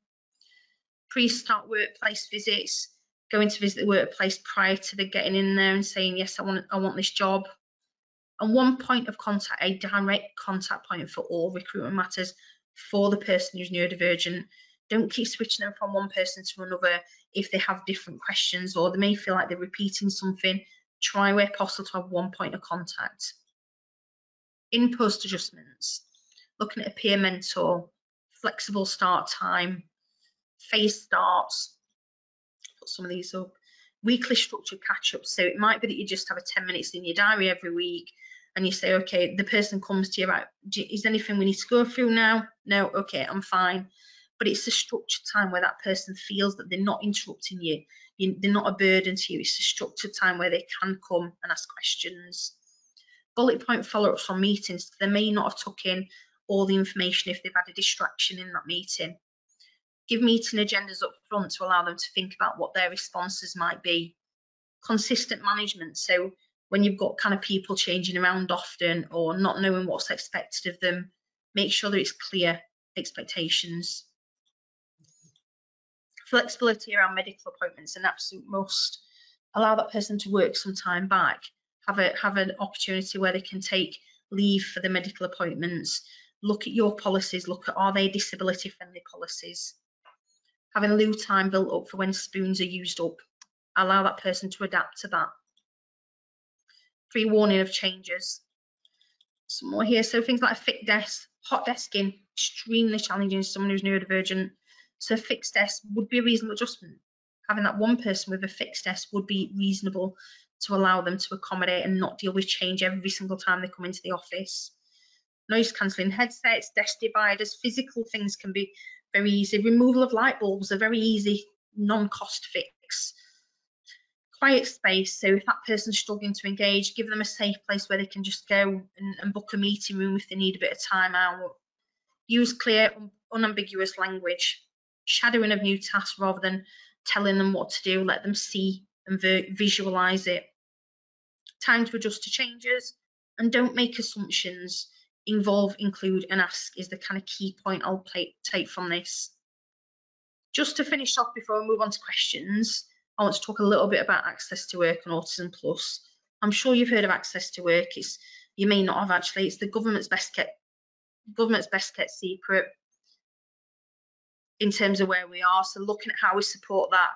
Pre-start workplace visits, going to visit the workplace prior to the getting in there and saying, yes, I want this job. And one point of contact, a direct contact point for all recruitment matters for the person who's neurodivergent. Don't keep switching them from one person to another if they have different questions or they may feel like they're repeating something. Try where possible to have one point of contact. In-post adjustments, looking at a peer mentor, flexible start time, phase starts, put some of these up, weekly structured catch-ups. So it might be that you just have a 10 minutes in your diary every week and you say, okay, the person comes to you, right, is there anything we need to go through now? No, okay, I'm fine. But it's a structured time where that person feels that they're not interrupting you, they're not a burden to you. It's a structured time where they can come and ask questions. Bullet point follow-ups from meetings. They may not have took in all the information if they've had a distraction in that meeting. Give meeting agendas up front to allow them to think about what their responses might be. Consistent management. So when you've got kind of people changing around often or not knowing what's expected of them, make sure that it's clear expectations. Flexibility around medical appointments, an absolute must. Allow that person to work some time back. Have an opportunity where they can take leave for the medical appointments. Look at your policies. Look at, are they disability friendly policies? Having loo time built up for when spoons are used up. Allow that person to adapt to that. Pre-warning of changes. Some more here. So things like a fixed desk, hot desking, extremely challenging for someone who's neurodivergent. So a fixed desk would be a reasonable adjustment. Having that one person with a fixed desk would be reasonable to allow them to accommodate and not deal with change every single time they come into the office. Noise cancelling headsets, desk dividers, physical things can be very easy. Removal of light bulbs, a very easy non-cost fix. Quiet space, so if that person's struggling to engage, give them a safe place where they can just go and book a meeting room if they need a bit of time out. Use clear, unambiguous language. Shadowing of new tasks rather than telling them what to do, let them see and visualise it. Time to adjust to changes, and don't make assumptions. Involve, include and ask is the kind of key point I'll take from this. Just to finish off before we move on to questions, I want to talk a little bit about Access to Work and Autism Plus. I'm sure you've heard of Access to Work. You may not have actually. It's the government's best kept secret in terms of where we are. So looking at how we support that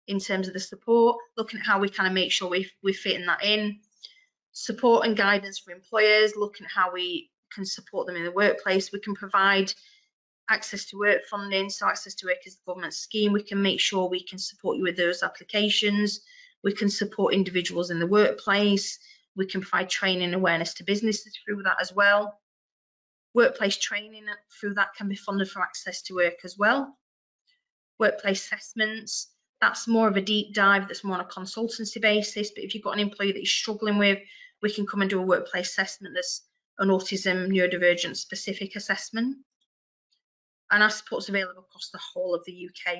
in terms of the support, looking at how we kind of make sure we're fitting that in. Support and guidance for employers, looking at how we can support them in the workplace. We can provide access to work funding. So Access to Work is the government scheme. We can make sure we can support you with those applications. We can support individuals in the workplace. We can provide training and awareness to businesses through that as well. Workplace training through that can be funded from Access to Work as well. Workplace assessments, that's more of a deep dive, that's more on a consultancy basis, but if you've got an employee that you're struggling with, we can come and do a workplace assessment that's an autism, neurodivergent specific assessment. And our support's available across the whole of the UK.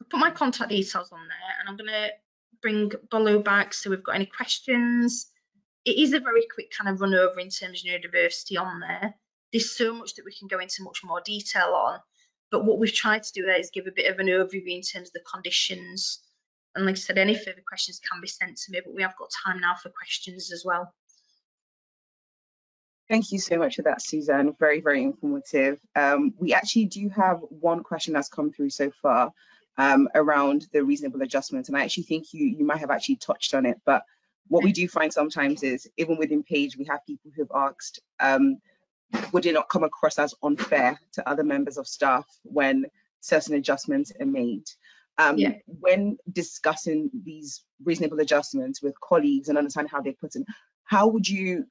I'll put my contact details on there, and I'm going to bring Bolu back so we've got any questions. It is a very quick kind of run over in terms of neurodiversity on there. There's so much that we can go into much more detail on, but what we've tried to do there is give a bit of an overview in terms of the conditions. And like I said, any further questions can be sent to me, but we have got time now for questions as well. Thank you so much for that, Suzanne. Very, very informative. We actually do have one question that's come through so far around the reasonable adjustments, and I actually think you might have actually touched on it, but what we do find sometimes is, even within Page, we have people who've asked, would it not come across as unfair to other members of staff when certain adjustments are made? When discussing these reasonable adjustments with colleagues and understand how they're put in, how would you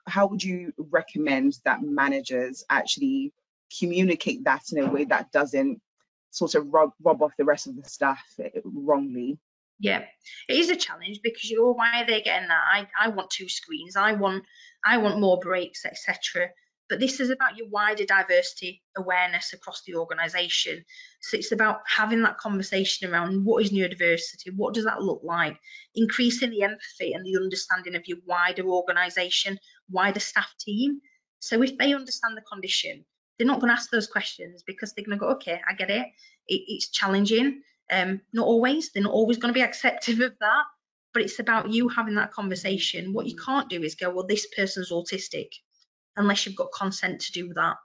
recommend that managers actually communicate that in a way that doesn't sort of rob off the rest of the staff wrongly? Yeah, it is a challenge because you're, why are they getting that? I want 2 screens, I want more breaks, etc. But this is about your wider diversity awareness across the organisation. So it's about having that conversation around what is neurodiversity, what does that look like, increasing the empathy and the understanding of your wider organisation, wider staff team. So if they understand the condition, they're not going to ask those questions because they're going to go, okay, I get it, it's challenging. Not always, they're not always going to be accepting of that, but it's about you having that conversation. What you can't do is go, well, this person's autistic, unless you've got consent to do that.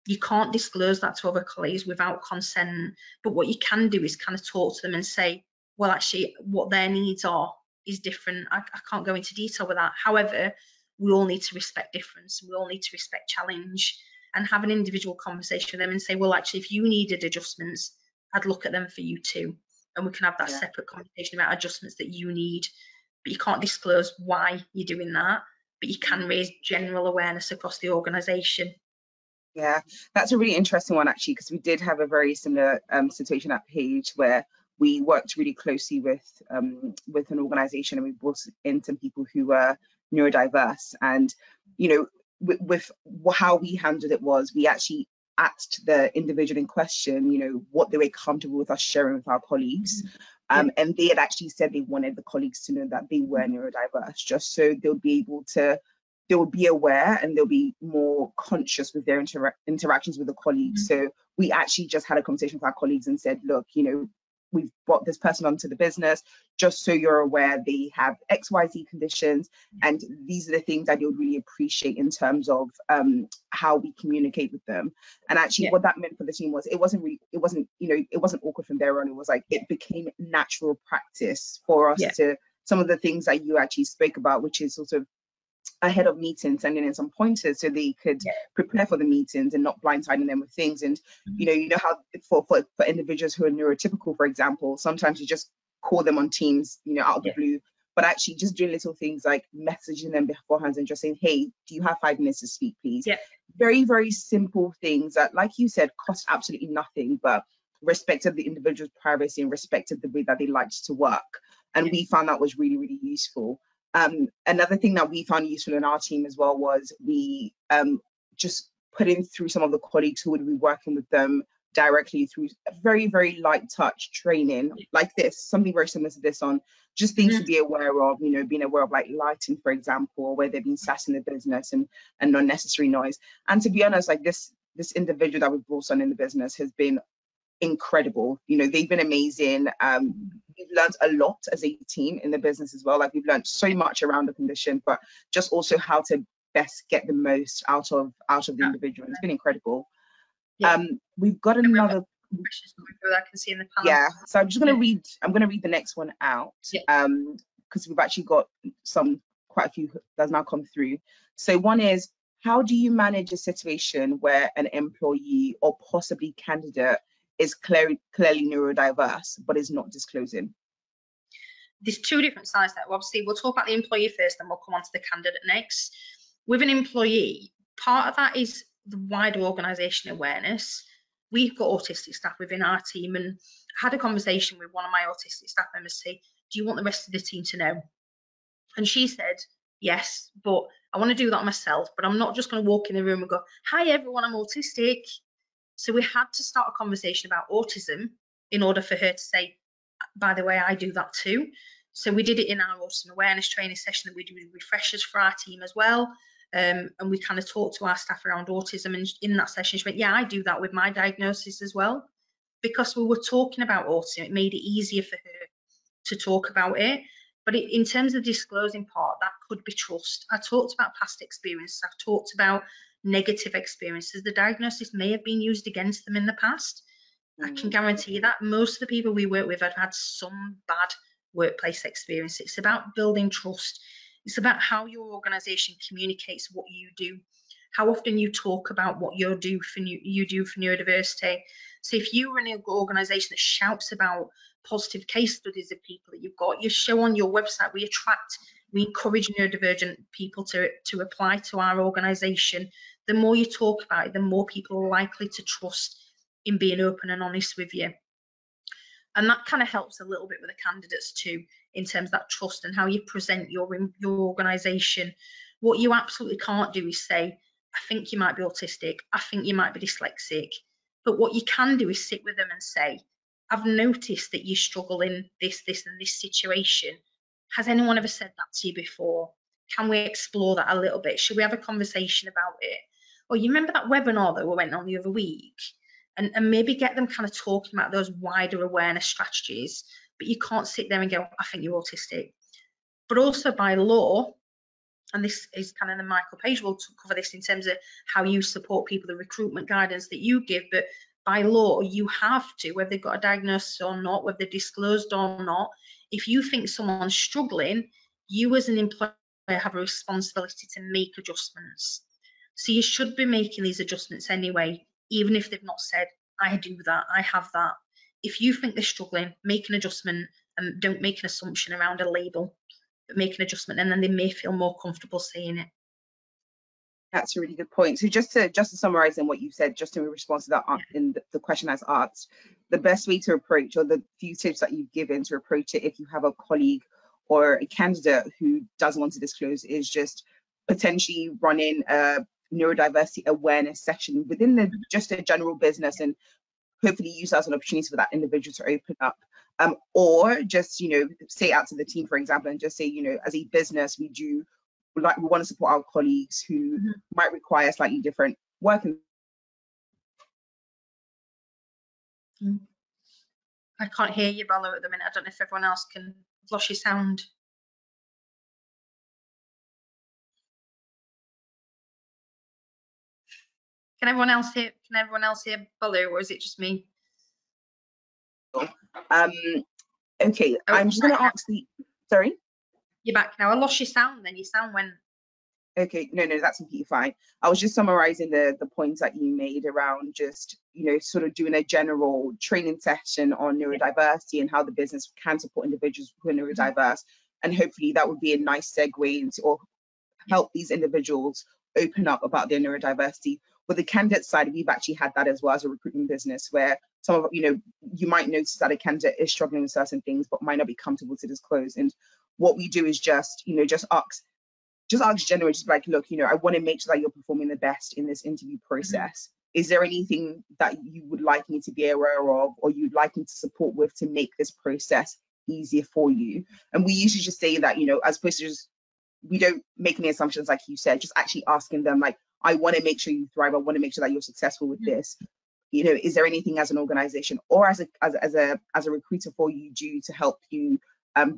You can't disclose that to other colleagues without consent, but what you can do is kind of talk to them and say, well, actually what their needs are is different. I can't go into detail with that. However, we all need to respect difference, we all need to respect challenge, and have an individual conversation with them and say, well, actually, if you needed adjustments, I'd look at them for you too, and we can have that separate conversation about adjustments that you need. But you can't disclose why you're doing that, but you can raise general awareness across the organisation. Yeah, that's a really interesting one actually, because we did have a very similar situation at Page where we worked really closely with an organisation, and we brought in some people who were neurodiverse, and with how we handled it was we actually asked the individual in question, what they were comfortable with us sharing with our colleagues. And they had actually said they wanted the colleagues to know that they were neurodiverse, just so they'll be able to, they will be aware and they'll be more conscious with their interactions with the colleagues. So we actually just had a conversation with our colleagues and said, look, you know, we've brought this person onto the business, just so you're aware they have XYZ conditions, and these are the things that they would really appreciate in terms of how we communicate with them. And actually what that meant for the team was it wasn't awkward from there on. It was like it became natural practice for us to, some of the things that you actually spoke about, which is sort of ahead of meetings, sending in some pointers so they could prepare for the meetings and not blindsiding them with things. And you know how for individuals who are neurotypical, for example, sometimes you just call them on Teams, you know, out of the blue, but actually just doing little things like messaging them beforehand and just saying, hey, do you have 5 minutes to speak, please? Very, very simple things that, like you said, cost absolutely nothing, but respected the individual's privacy and respected the way that they liked to work. And we found that was really, really useful. Another thing that we found useful in our team as well was we just put in through some of the colleagues who would be working with them directly through a very, very light touch training like this, something very similar to this, on just things to be aware of, you know, being aware of like lighting, for example, where they've been sat in the business and unnecessary noise. And to be honest, like this individual that we've brought on in the business has been incredible. You know, they've been amazing. We've learned a lot as a team in the business as well. Like we've learned so much around the condition, but just also how to best get the most out of the individual. It's been incredible. We've got another questions coming through that I can see in the panel. So I'm just going to read. I'm going to read the next one out because we've actually got quite a few that's now come through. So one is, how do you manage a situation where an employee or possibly candidate is clearly neurodiverse but is not disclosing? There's 2 different sides there. Obviously, we'll talk about the employee first, then we'll come on to the candidate next. With an employee, part of that is the wider organisation awareness. We've got autistic staff within our team, and I had a conversation with one of my autistic staff members say, do you want the rest of the team to know? And she said, yes, but I want to do that myself, but I'm not just going to walk in the room and go, hi everyone, I'm autistic. So we had to start a conversation about autism in order for her to say, by the way, I do that too. So we did it in our autism awareness training session that we do with refreshers for our team as well. And we kind of talked to our staff around autism, and in that session she went, yeah, I do that with my diagnosis as well. Because we were talking about autism, it made it easier for her to talk about it. But in terms of the disclosing part, that could be trust. I talked about past experiences, I've talked about negative experiences. The diagnosis may have been used against them in the past. I can guarantee you that most of the people we work with have had some bad workplace experience. It's about building trust. It's about how your organisation communicates what you do, how often you talk about what you do for neurodiversity. So if you're an organisation that shouts about positive case studies of people that you've got, you show on your website, we encourage neurodivergent people to apply to our organisation. The more you talk about it, the more people are likely to trust in being open and honest with you. And that kind of helps a little bit with the candidates too, in terms of that trust and how you present your organisation. What you absolutely can't do is say, I think you might be autistic, I think you might be dyslexic. But what you can do is sit with them and say, I've noticed that you struggle in this and this situation. Has anyone ever said that to you before? Can we explore that a little bit? Should we have a conversation about it? Or you remember that webinar that we went on the other week? And maybe get them kind of talking about those wider awareness strategies, but you can't sit there and go, I think you're autistic. But also by law, and this is kind of the Michael Page will cover this in terms of how you support people, the recruitment guidance that you give, but by law, you have to, whether they've got a diagnosis or not, whether they're disclosed or not, if you think someone's struggling, you as an employer have a responsibility to make adjustments. So you should be making these adjustments anyway, even if they've not said, I do that, I have that. If you think they're struggling, make an adjustment and don't make an assumption around a label, but make an adjustment, and then they may feel more comfortable saying it. That's a really good point. So just to summarize in what you said, just in response to that in the question as asked, the best way to approach, or the few tips that you've given to approach it if you have a colleague or a candidate who doesn't want to disclose, is just potentially running a neurodiversity awareness session within just a general business, and hopefully use that as an opportunity for that individual to open up. or just, you know, say out to the team, for example, and just say, you know, as a business, we want to support our colleagues who might require slightly different working. I can't hear you, Bolu, at the minute. I don't know if everyone else can. I've lost your sound. Can everyone else hear? Can everyone else hear Bolu, or is it just me? Okay, I'm just going to ask the. Sorry. You're back now. I lost your sound. Then your sound went. Okay, no, that's completely fine. I was just summarizing the points that you made around just, you know, sort of doing a general training session on neurodiversity and how the business can support individuals who are neurodiverse. And hopefully that would be a nice segue into, or help these individuals open up about their neurodiversity. With the candidate side, we've actually had that as well as a recruitment business, where some of, you know, you might notice that a candidate is struggling with certain things, but might not be comfortable to disclose. And what we do is just, you know, just ask generally, just like, look, you know, I want to make sure that you're performing the best in this interview process. Is there anything that you would like me to be aware of, or you'd like me to support with to make this process easier for you? And we usually just say that, you know, as opposed to just, we don't make any assumptions, like you said, just actually asking them, like, I want to make sure you thrive. I want to make sure that you're successful with this. You know, is there anything as an organization or as a recruiter for you do to help you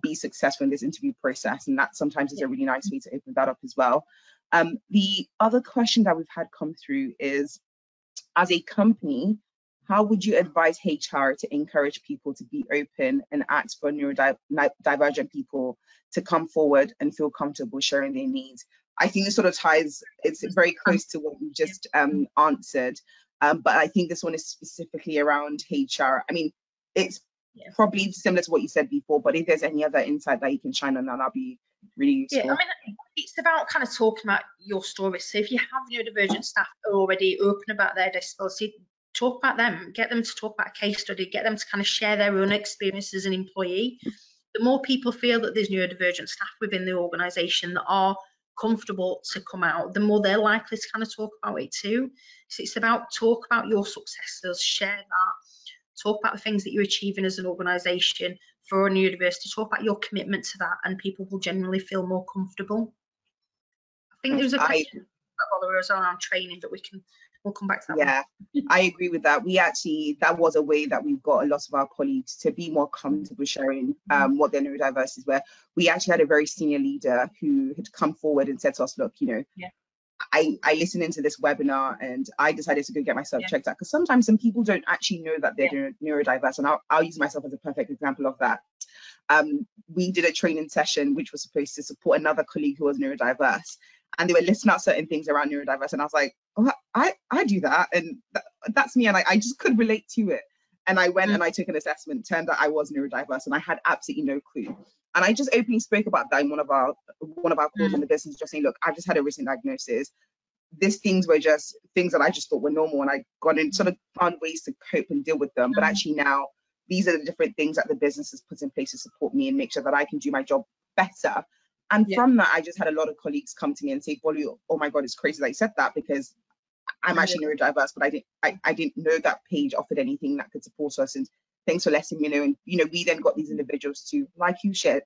be successful in this interview process? And that sometimes is a really nice way to open that up as well. The other question that we've had come through is, as a company, how would you advise HR to encourage people to be open and ask for neurodivergent people to come forward and feel comfortable sharing their needs? I think this sort of ties, it's very close to what you just answered, but I think this one is specifically around HR. I mean, it's probably similar to what you said before, but if there's any other insight that you can shine on, that'll be really useful. Yeah, I mean, it's about kind of talking about your story. So if you have neurodivergent staff who are already open about their disability, talk about them, get them to talk about a case study, get them to kind of share their own experience as an employee. The more people feel that there's neurodivergent staff within the organisation that are comfortable to come out, the more they're likely to kind of talk about it too. So it's about talk about your successes, share that, talk about the things that you're achieving as an organisation for neurodiversity, talk about your commitment to that, and people will generally feel more comfortable. I think there was a question around training, but we'll come back to that. Yeah, I agree with that. We actually, that was a way that we've got a lot of our colleagues to be more comfortable sharing what their neurodiversities were. We actually had a very senior leader who had come forward and said to us, look, you know, I listened into this webinar and I decided to go get myself checked out, because sometimes some people don't actually know that they're neurodiverse, and I'll use myself as a perfect example of that. We did a training session which was supposed to support another colleague who was neurodiverse, and they were listing out certain things around neurodiverse, and I was like, oh, I do that, and that's me, and I just couldn't relate to it. And I went and I took an assessment. Turned out I was neurodiverse, and I had absolutely no clue. And I just openly spoke about that in one of our calls in the business, just saying, look, I've just had a recent diagnosis. These things were just things that I just thought were normal, and I got in, sort of found ways to cope and deal with them. But actually now, these are the different things that the business has put in place to support me and make sure that I can do my job better. And from that, I just had a lot of colleagues come to me and say, Bolu, oh my God, it's crazy that you said that, because I'm actually neurodiverse, but I didn't know that Page offered anything that could support us. And thanks for letting me know. And, you know, we then got these individuals to, like you said,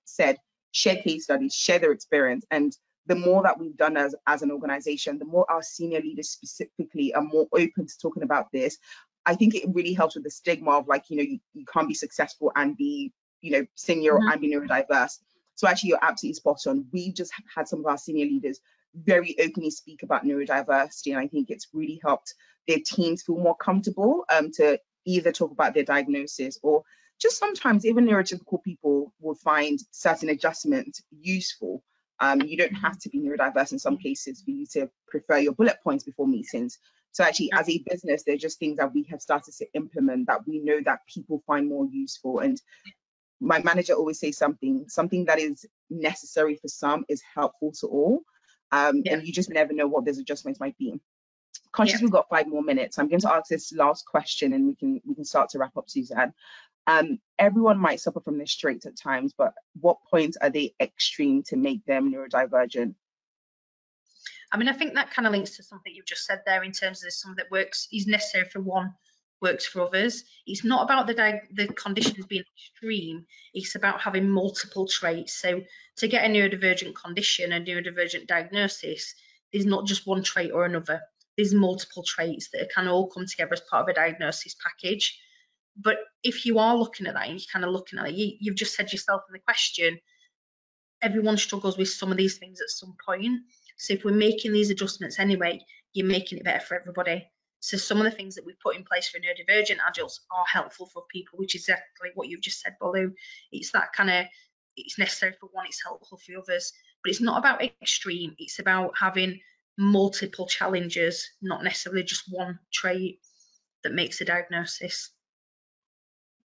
share case studies, share their experience. And the more that we've done as an organization, the more our senior leaders specifically are more open to talking about this. I think it really helps with the stigma of, like, you know, you can't be successful and be, you know, senior and be neurodiverse. So actually, you're absolutely spot on. We just had some of our senior leaders very openly speak about neurodiversity, and I think it's really helped their teams feel more comfortable to either talk about their diagnosis, or just sometimes even neurotypical people will find certain adjustments useful. You don't have to be neurodiverse in some cases for you to prefer your bullet points before meetings. So actually, as a business, there's just things that we have started to implement that we know that people find more useful. And my manager always says something that is necessary for some is helpful to all. And you just never know what those adjustments might be. Conscious we've got 5 more minutes. I'm going to ask this last question and we can start to wrap up, Suzanne. Everyone might suffer from this trait at times, but what points are they extreme to make them neurodivergent? I mean, I think that kind of links to something you've just said there, in terms of something that works is necessary for one works for others. It's not about the conditions being extreme. It's about having multiple traits. So to get a neurodivergent condition, a neurodivergent diagnosis, there's not just one trait or another. There's multiple traits that can all come together as part of a diagnosis package. But if you are looking at that and you're kind of looking at it, you've just said yourself in the question, everyone struggles with some of these things at some point. So if we're making these adjustments anyway, you're making it better for everybody. So some of the things that we put in place for neurodivergent adults are helpful for people, which is exactly what you've just said, Bolu. It's that kind of, it's necessary for one, it's helpful for others, but it's not about extreme. It's about having multiple challenges, not necessarily just one trait that makes a diagnosis.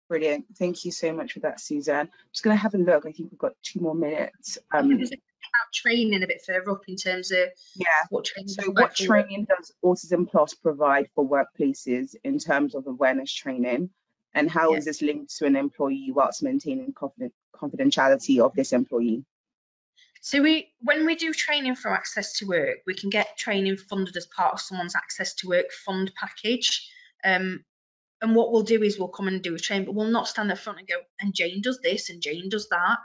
Brilliant. Thank you so much for that, Suzanne. I'm just going to have a look. I think we've got 2 more minutes. About training a bit further up in terms of what training. So what training does Autism Plus provide for workplaces in terms of awareness training, and how is this linked to an employee whilst maintaining confidentiality of this employee? So when we do training for Access to Work, we can get training funded as part of someone's Access to Work fund package. And what we'll do is we'll come and do a training, but we'll not stand up front and go, and Jane does this and Jane does that.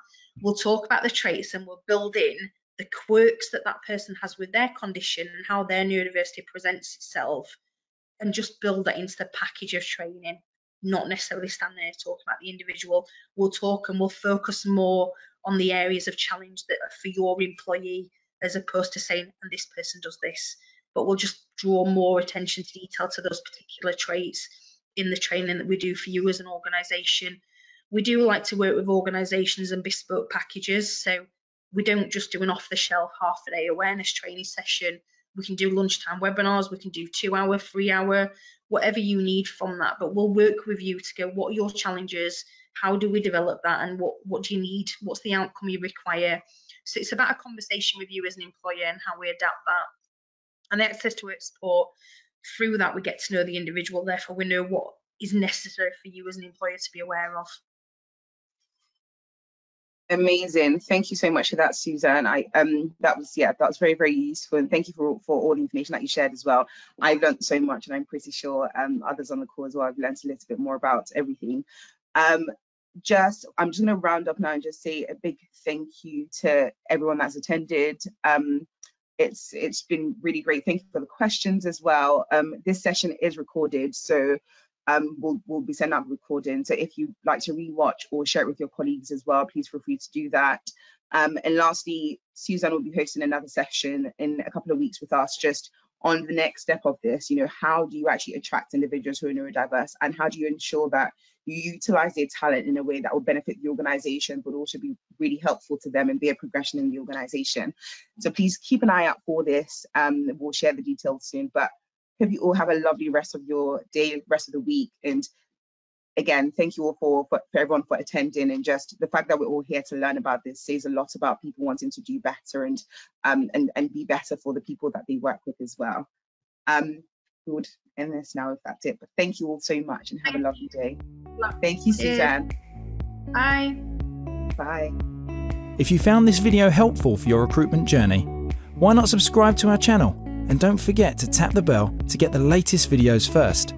We'll talk about the traits and we'll build in the quirks that that person has with their condition and how their neurodiversity presents itself, and just build that into the package of training, not necessarily stand there talking about the individual. We'll talk and we'll focus more on the areas of challenge that are for your employee, as opposed to saying, and this person does this, but we'll just draw more attention to detail to those particular traits in the training that we do for you as an organisation. We do like to work with organisations and bespoke packages, so we don't just do an off-the-shelf half-a-day awareness training session. We can do lunchtime webinars, we can do 2-hour, 3-hour, whatever you need from that, but we'll work with you to go, what are your challenges, how do we develop that, and what do you need, what's the outcome you require. So it's about a conversation with you as an employer and how we adapt that. And the Access to Work support, through that we get to know the individual, therefore we know what is necessary for you as an employer to be aware of. Amazing. Thank you so much for that, Suzanne. That was very, very useful, and thank you for all the information that you shared as well. I've learned so much, and I'm pretty sure others on the call as well have learned a little bit more about everything. I'm just going to round up now and just say a big thank you to everyone that's attended. It's been really great. Thank you for the questions as well. This session is recorded, so we'll be sending out the recording. So if you'd like to rewatch or share it with your colleagues as well, please feel free to do that. And lastly, Suzanne will be hosting another session in a couple of weeks with us, just on the next step of this. You know, how do you actually attract individuals who are neurodiverse, and how do you ensure that you utilize their talent in a way that will benefit the organization, but also be really helpful to them and be a progression in the organization. So please keep an eye out for this. We'll share the details soon, but hope you all have a lovely rest of your day, rest of the week. And again, thank you all for everyone for attending, and just the fact that we're all here to learn about this says a lot about people wanting to do better and be better for the people that they work with as well. We would end this now if that's it, but thank you all so much and have a lovely day. Thank you, Suzanne. Bye. Bye. If you found this video helpful for your recruitment journey, why not subscribe to our channel, and don't forget to tap the bell to get the latest videos first.